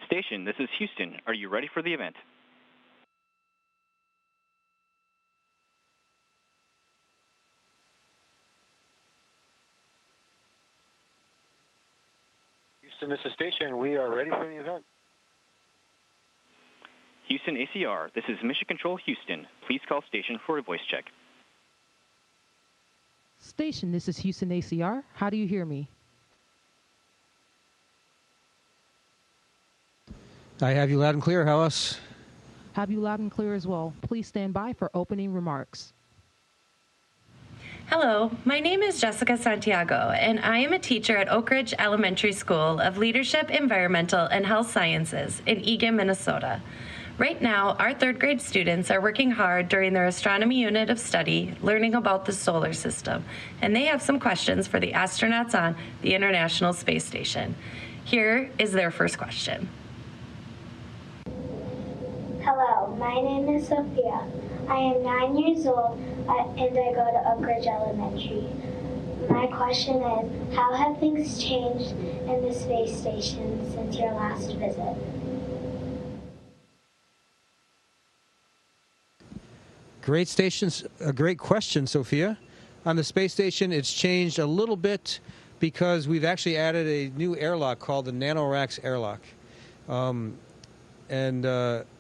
Station, this is Houston. Are you ready for the event? Houston, this is Station. We are ready for the event. Houston ACR, this is Mission Control Houston. Please call station for a voice check. Station, this is Houston ACR. How do you hear me? I have you loud and clear. How else? Have you loud and clear as well. Please stand by for opening remarks. Hello, my name is Jessica Santiago, and I am a teacher at Oak Ridge Elementary School of Leadership, Environmental, and Health Sciences in Eagan, Minnesota. Right now, our third grade students are working hard during their astronomy unit of study, learning about the solar system, and they have some questions for the astronauts on the International Space Station. Here is their first question. Hello, my name is Sophia. I am 9 years old and I go to Oak Ridge Elementary. My question is, how have things changed in the space station since your last visit? Great question, Sophia. On the space station, it's changed a little bit because we've actually added a new airlock called the NanoRacks airlock.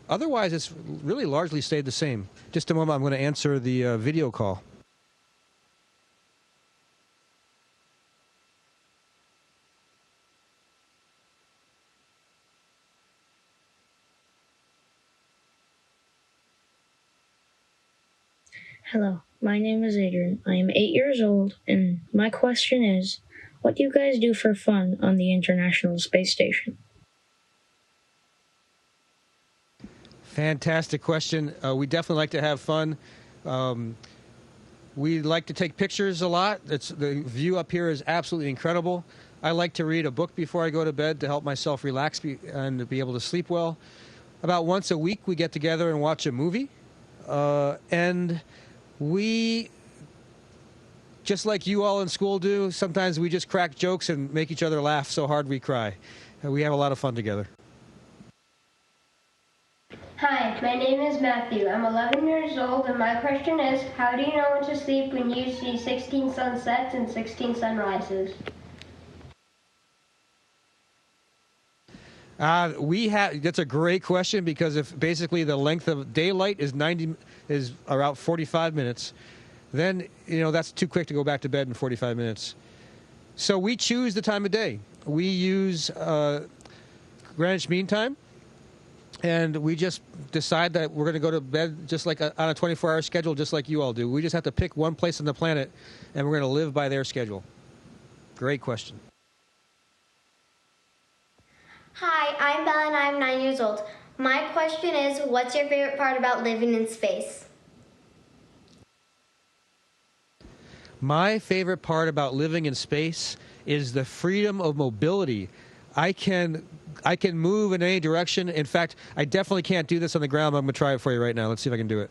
Otherwise, it's really largely stayed the same. Just a moment, I'm going to answer the video call. Hello, my name is Adrian. I am 8 years old, and my question is, what do you guys do for fun on the International Space Station? Fantastic question. We definitely like to have fun. We like to take pictures a lot. The view up here is absolutely incredible. I like to read a book before I go to bed to help myself relax and be able to sleep well. About once a week, we get together and watch a movie. And we, just like you all in school do, sometimes we just crack jokes and make each other laugh so hard we cry. We have a lot of fun together. Hi, my name is Matthew. I'm 11 years old, and my question is, how do you know when to sleep when you see 16 sunsets and 16 sunrises? That's a great question, because if basically the length of daylight is around 45 minutes, then that's too quick to go back to bed in 45 minutes. So we choose the time of day. We use Greenwich Mean Time. And we just decide that we're going to go to bed just like on a 24-hour schedule, just like you all do. We just have to pick one place on the planet, and we're going to live by their schedule. Great question. Hi, I'm Bella, and I'm 9 years old. My question is, what's your favorite part about living in space? My favorite part about living in space is the freedom of mobility. I can move in any direction. In fact, I definitely can't do this on the ground, but I'm going to try it for you right now. Let's see if I can do it.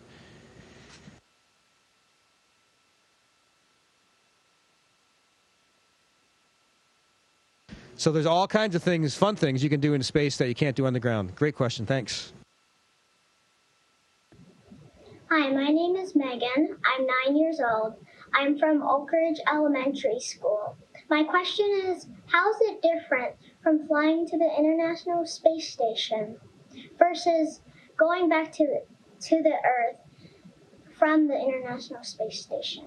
So there's all kinds of things, fun things you can do in space that you can't do on the ground. Great question. Thanks. Hi, my name is Megan. I'm 9 years old. I'm from Oak Ridge Elementary School. My question is, how is it different from flying to the International Space Station versus going back to the Earth from the International Space Station?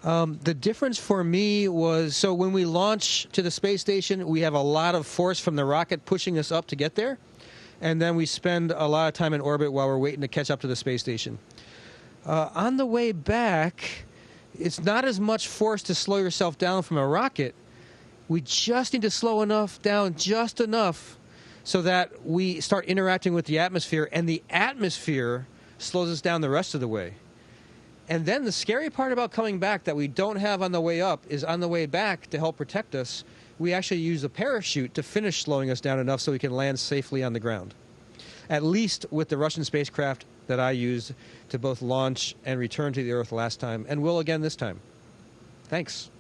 The difference for me was, so when we launch to the space station, we have a lot of force from the rocket pushing us up to get there. And then we spend a lot of time in orbit while we're waiting to catch up to the space station. On the way back, it's not as much force to slow yourself down from a rocket. We just need to slow enough down, just enough, so that we start interacting with the atmosphere, and the atmosphere slows us down the rest of the way. And then the scary part about coming back that we don't have on the way up is on the way back, to help protect us, we actually use a parachute to finish slowing us down enough so we can land safely on the ground. At least with the Russian spacecraft that I used to both launch and return to the Earth last time, and will again this time. Thanks.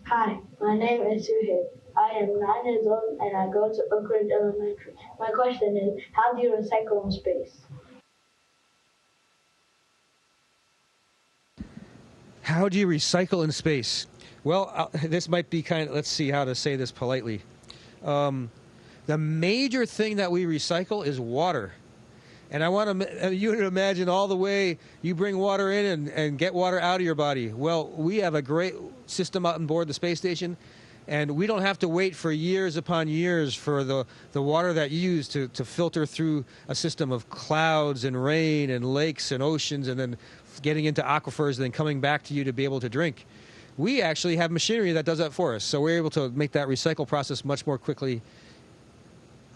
Hi, my name is Suhaib. I am 9 years old and I go to Oak Ridge Elementary. My question is, how do you recycle in space? How do you recycle in space? Well, this might be kind of, let's see how to say this politely. The major thing that we recycle is water. And I want you to imagine all the way you bring water in and get water out of your body. Well, we have a great system out on board the space station, and we don't have to wait for years upon years for the water that you use to filter through a system of clouds and rain and lakes and oceans, and then getting into aquifers and then coming back to you to be able to drink. We actually have machinery that does that for us, so we're able to make that recycle process much more quickly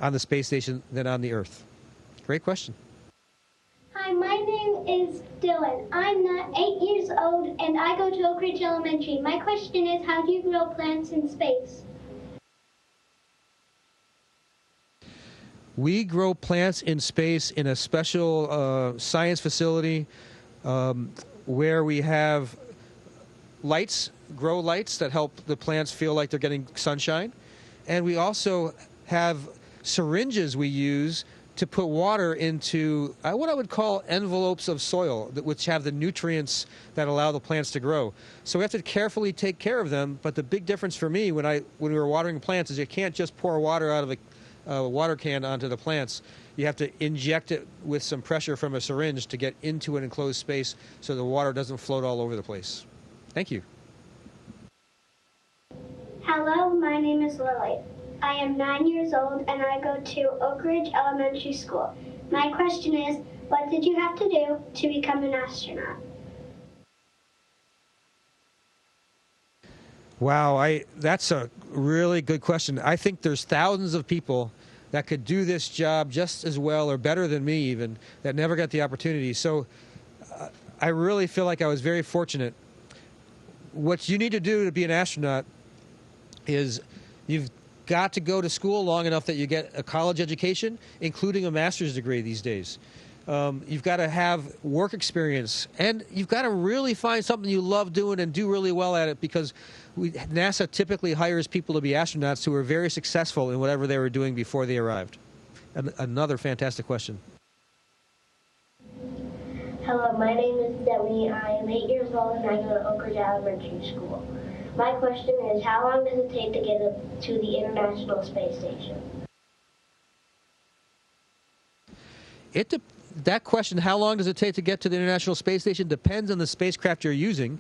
on the space station than on the Earth. Great question. Hi, my name is Dylan. I'm 8 years old and I go to Oak Ridge Elementary. My question is, how do you grow plants in space? We grow plants in space in a special science facility where we have grow lights that help the plants feel like they're getting sunshine. And we also have syringes we use to put water into what I would call envelopes of soil, which have the nutrients that allow the plants to grow. So we have to carefully take care of them, but the big difference for me when we were watering plants is you can't just pour water out of a water can onto the plants. You have to inject it with some pressure from a syringe to get into an enclosed space so the water doesn't float all over the place. Thank you. Hello, my name is Lily. I am 9 years old and I go to Oak Ridge Elementary School. My question is, what did you have to do to become an astronaut? Wow, that's a really good question. I think there's thousands of people that could do this job just as well or better than me even, that never got the opportunity. So I really feel like I was very fortunate. What you need to do to be an astronaut is you've got to go to school long enough that you get a college education, including a master's degree these days. You've got to have work experience, and you've got to really find something you love doing and do really well at it, because NASA typically hires people to be astronauts who are very successful in whatever they were doing before they arrived. Another fantastic question. Hello, my name is Debbie. I am 8 years old and I go to Oak Ridge Elementary School. My question is, how long does it take to get up to the International Space Station? That question, how long does it take to get to the International Space Station, depends on the spacecraft you're using.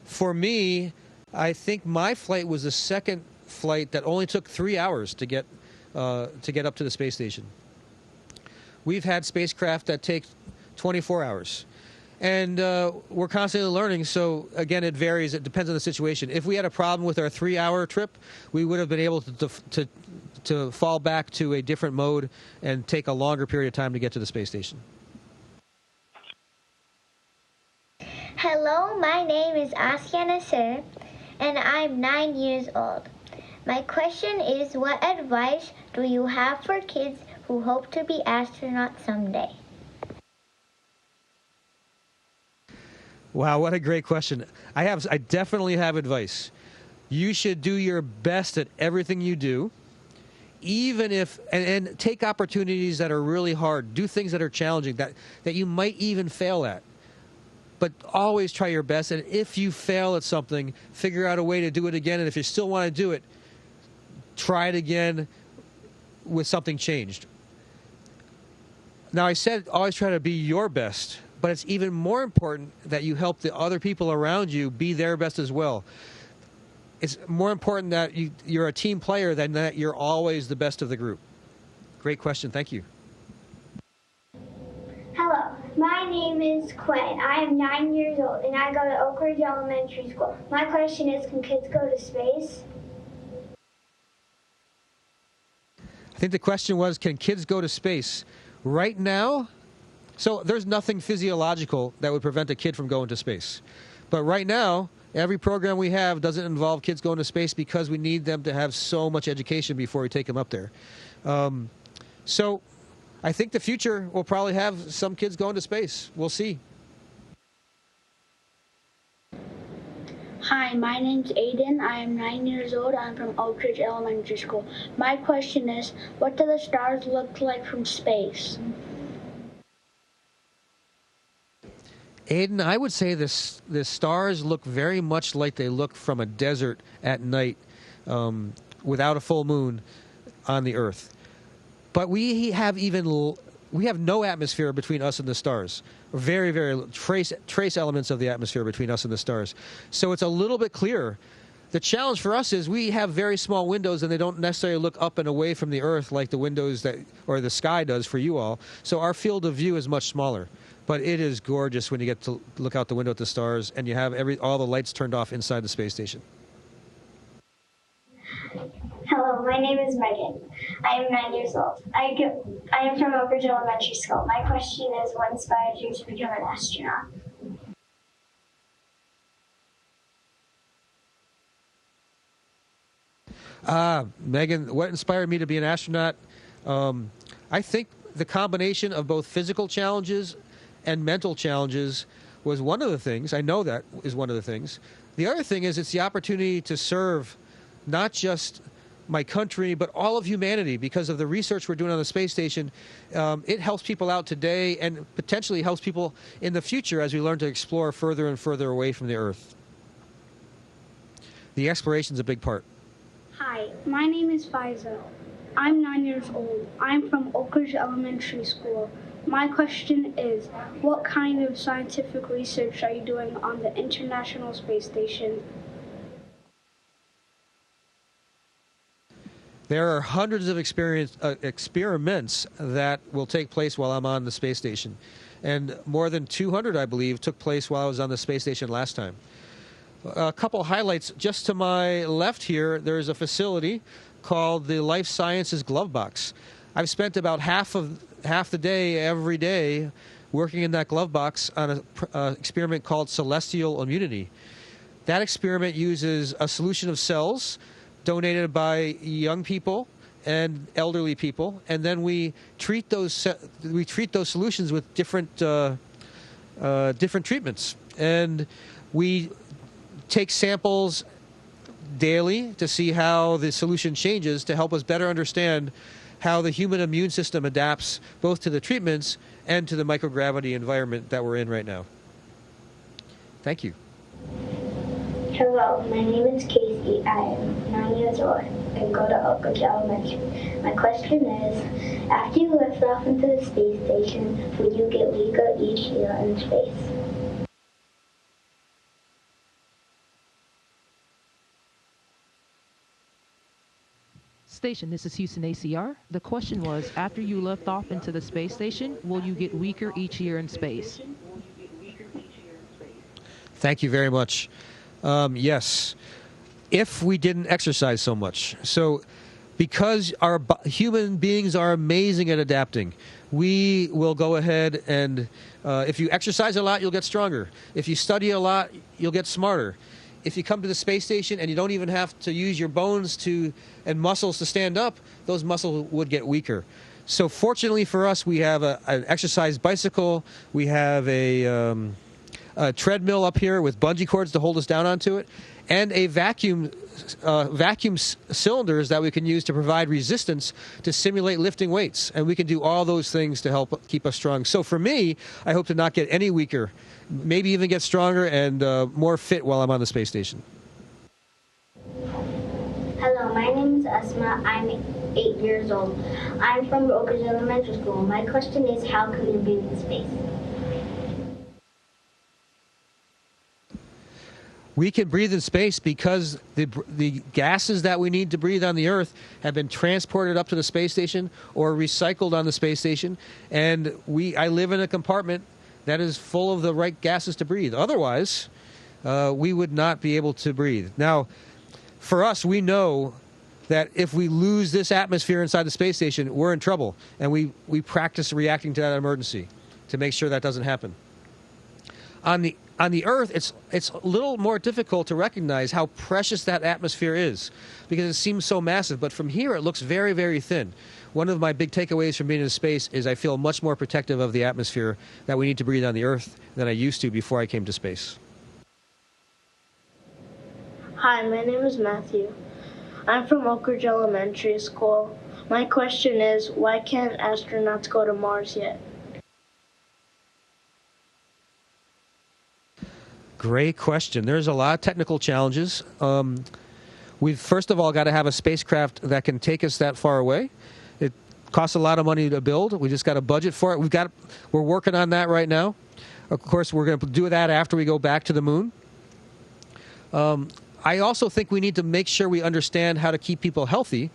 For me, I think my flight was the second flight that only took 3 hours to get up to the space station. We've had spacecraft that take 24 hours. And we're constantly learning, so again, it varies. It depends on the situation. If we had a problem with our 3-hour trip, we would have been able to fall back to a different mode and take a longer period of time to get to the space station. Hello, my name is Asya Nasir, and I'm 9 years old. My question is, what advice do you have for kids who hope to be astronauts someday? Wow, what a great question. I definitely have advice. You should do your best at everything you do, even if, and take opportunities that are really hard. Do things that are challenging, that you might even fail at. But always try your best, and if you fail at something, figure out a way to do it again, and if you still want to do it, try it again with something changed. Now, I said always try to be your best, but it's even more important that you help the other people around you be their best as well. It's more important that you're a team player than that you're always the best of the group. Great question. Thank you. Hello, My name is Quinn. I am 9 years old and I go to Oak Ridge Elementary School. My question is, can kids go to space? I think the question was, can kids go to space? Right now, so there's nothing physiological that would prevent a kid from going to space. But right now, every program we have doesn't involve kids going to space because we need them to have so much education before we take them up there. So I think the future will probably have some kids going to space. We'll see. Hi, my name's Aiden. I am 9 years old. I'm from Oak Ridge Elementary School. My question is, what do the stars look like from space? Aiden, I would say the stars look very much like they look from a desert at night without a full moon on the Earth. But we have no atmosphere between us and the stars. Very, very trace elements of the atmosphere between us and the stars. So it's a little bit clearer. The challenge for us is we have very small windows and they don't necessarily look up and away from the Earth like the windows or the sky does for you all. So our field of view is much smaller. But it is gorgeous when you get to look out the window at the stars and you have all the lights turned off inside the space station. Hello, my name is Megan. I am 9 years old. I am from Oak Ridge Elementary School. My question is, what inspired you to become an astronaut? Megan, what inspired me to be an astronaut? I think the combination of both physical challenges and mental challenges was one of the things. I know that is one of the things. The other thing is it's the opportunity to serve not just my country, but all of humanity because of the research we're doing on the space station. It helps people out today and potentially helps people in the future as we learn to explore further and further away from the Earth. The exploration is a big part. Hi, my name is Faiza. I'm 9 years old. I'm from Oak Ridge Elementary School. My question is, what kind of scientific research are you doing on the International Space Station? There are hundreds of experiments that will take place while I'm on the space station. And more than 200, I believe, took place while I was on the space station last time. A couple highlights. Just to my left here, there's a facility called the Life Sciences Glove Box. I've spent about half the day every day working in that glove box on an experiment called celestial immunity. That experiment uses a solution of cells donated by young people and elderly people, and then we treat those solutions with different treatments, and we take samples daily to see how the solution changes to help us better understand how the human immune system adapts both to the treatments and to the microgravity environment that we're in right now. Thank you. Hello, my name is Casey. I am 9 years old and go to Oak Ridge Elementary. My question is, after you lift off into the space station, will you get weaker each year in space? Station, this is Houston ACR. The question was, after you lift off into the space station, will you get weaker each year in space? Thank you very much. Yes, if we didn't exercise so much. So because our human beings are amazing at adapting, we will go ahead and if you exercise a lot, you'll get stronger. If you study a lot, you'll get smarter. If you come to the space station and you don't even have to use your bones and muscles to stand up, those muscles would get weaker. So fortunately for us, we have an exercise bicycle. We have a treadmill up here with bungee cords to hold us down onto it, and a vacuum cylinders that we can use to provide resistance to simulate lifting weights. And we can do all those things to help keep us strong. So for me, I hope to not get any weaker, maybe even get stronger and more fit while I'm on the space station. Hello, my name is Asma. I'm 8 years old. I'm from Oak Ridge Elementary School. My question is, how can we breathe in space? We can breathe in space because the gases that we need to breathe on the Earth have been transported up to the space station or recycled on the space station. And I live in a compartment that is full of the right gases to breathe. Otherwise, we would not be able to breathe. Now, for us, we know that if we lose this atmosphere inside the space station, we're in trouble. And we practice reacting to that emergency to make sure that doesn't happen. On the Earth, it's a little more difficult to recognize how precious that atmosphere is because it seems so massive. But from here, it looks very, very thin. One of my big takeaways from being in space is I feel much more protective of the atmosphere that we need to breathe on the Earth than I used to before I came to space. Hi, my name is Matthew. I'm from Oak Ridge Elementary School. My question is, why can't astronauts go to Mars yet? Great question. There's a lot of technical challenges. We've first of all got to have a spacecraft that can take us that far away. It costs a lot of money to build. We just got a budget for it. We're working on that right now. Of course, we're going to do that after we go back to the moon. I also think we need to make sure we understand how to keep people healthy,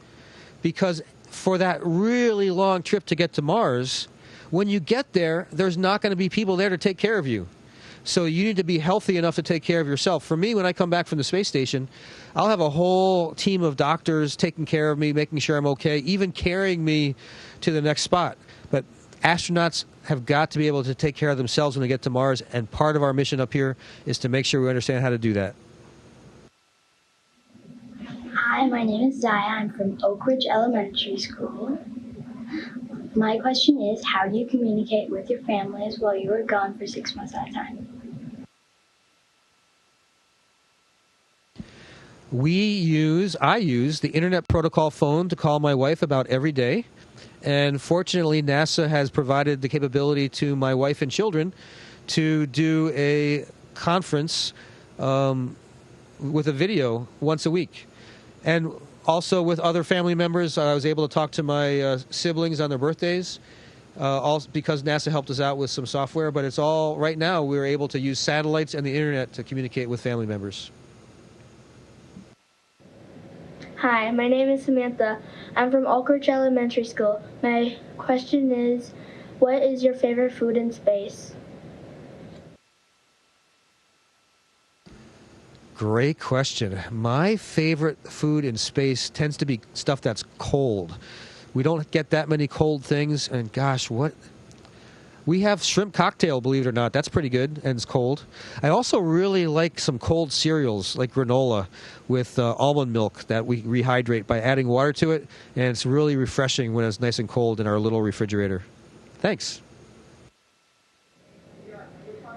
because for that really long trip to get to Mars, when you get there, there's not going to be people there to take care of you. So you need to be healthy enough to take care of yourself. For me, when I come back from the space station, I'll have a whole team of doctors taking care of me, making sure I'm okay, even carrying me to the next spot. But astronauts have got to be able to take care of themselves when they get to Mars, and part of our mission up here is to make sure we understand how to do that. Hi, my name is Zaya. I'm from Oak Ridge Elementary School. My question is, how do you communicate with your families while you are gone for 6 months at a time? I use the Internet Protocol phone to call my wife about every day. And fortunately, NASA has provided the capability to my wife and children to do a conference with a video once a week. And also with other family members, I was able to talk to my siblings on their birthdays, also because NASA helped us out with some software. But it's all, right now, we're able to use satellites and the Internet to communicate with family members. Hi, my name is Samantha. I'm from Oak Ridge Elementary School. My question is, what is your favorite food in space? Great question. My favorite food in space tends to be stuff that's cold. We don't get that many cold things, and gosh, we have shrimp cocktail, believe it or not. That's pretty good, and it's cold. I also really like some cold cereals, like granola, with almond milk that we rehydrate by adding water to it, and it's really refreshing when it's nice and cold in our little refrigerator. Thanks.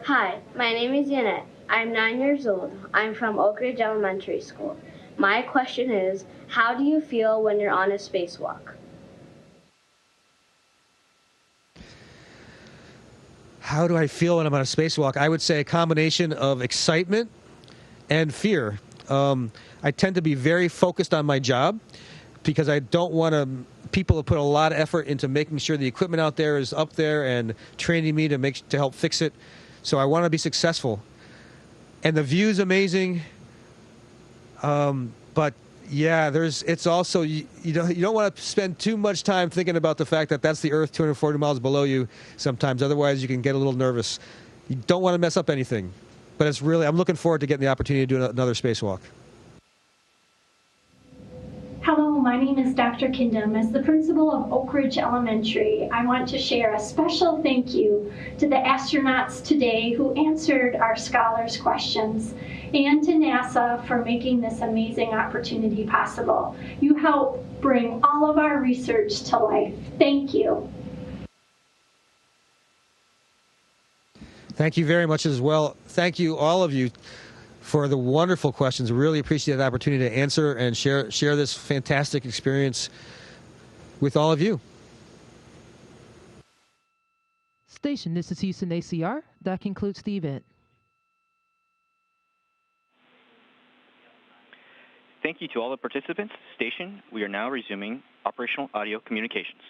Hi, my name is Yannette. I'm 9 years old. I'm from Oak Ridge Elementary School. My question is, how do you feel when you're on a spacewalk? How do I feel when I'm on a spacewalk? I would say a combination of excitement and fear. I tend to be very focused on my job because I don't want people to put a lot of effort into making sure the equipment out there is up there and training me to help fix it. So I want to be successful. And the view's amazing. But yeah, it's also, you don't want to spend too much time thinking about the fact that that's the Earth 240 miles below you sometimes. Otherwise, you can get a little nervous. You don't want to mess up anything. But I'm looking forward to getting the opportunity to do another spacewalk. Hello, my name is Dr. Kindem. As the principal of Oak Ridge Elementary, I want to share a special thank you to the astronauts today who answered our scholars' questions, and to NASA for making this amazing opportunity possible. You help bring all of our research to life. Thank you. Thank you very much as well. Thank you, all of you, for the wonderful questions. Really appreciate the opportunity to answer and share this fantastic experience with all of you. Station, this is Houston ACR. That concludes the event. Thank you to all the participants. Station, we are now resuming operational audio communications.